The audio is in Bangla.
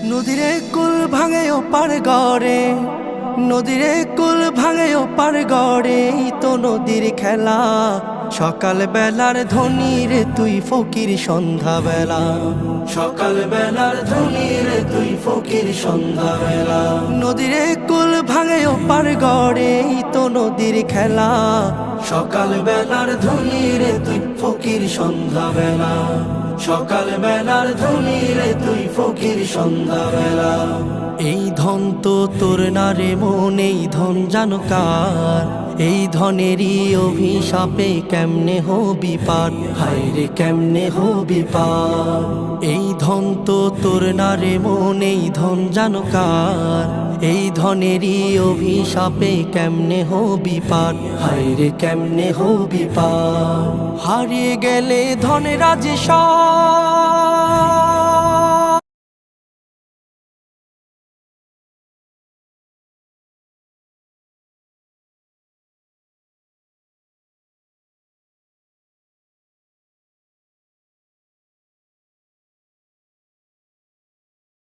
নদীরে কুল ভাঙে ও পার গড়ে, নদীরে কুল ভাঙে ও পার গড়ে, এই তো নদীর খেলা। সকাল বেলার ধনী রে তুই ফকির সন্ধ্যা বেলা, সকাল বেলার ধনী রে তুই ফকির সন্ধ্যা বেলা। নদীরে কুল ভাঙে ও পার গড়ে, এই তো নদীর খেলা। সকাল বেলার ধনী রে তুই ফকির সন্ধ্যা বেলা, সকাল বেলার ধনী রে তুই ফকির সন্ধ্যা বেলা। এই ধন তো তোর না রে মন, এই ধন জানো কার? এই ধনেরই অভিশাপে কেমনে হবি পার, হায় রে কেমনে হবি পার। এই ধন তো তোর না রে মন, এই ধন জানো কার? এই ধনেরই অভিশাপে কেমনে হবি পার, হায় রে কেমনে হবি পার। হারিয়ে গেলে ধনেরা যে সব,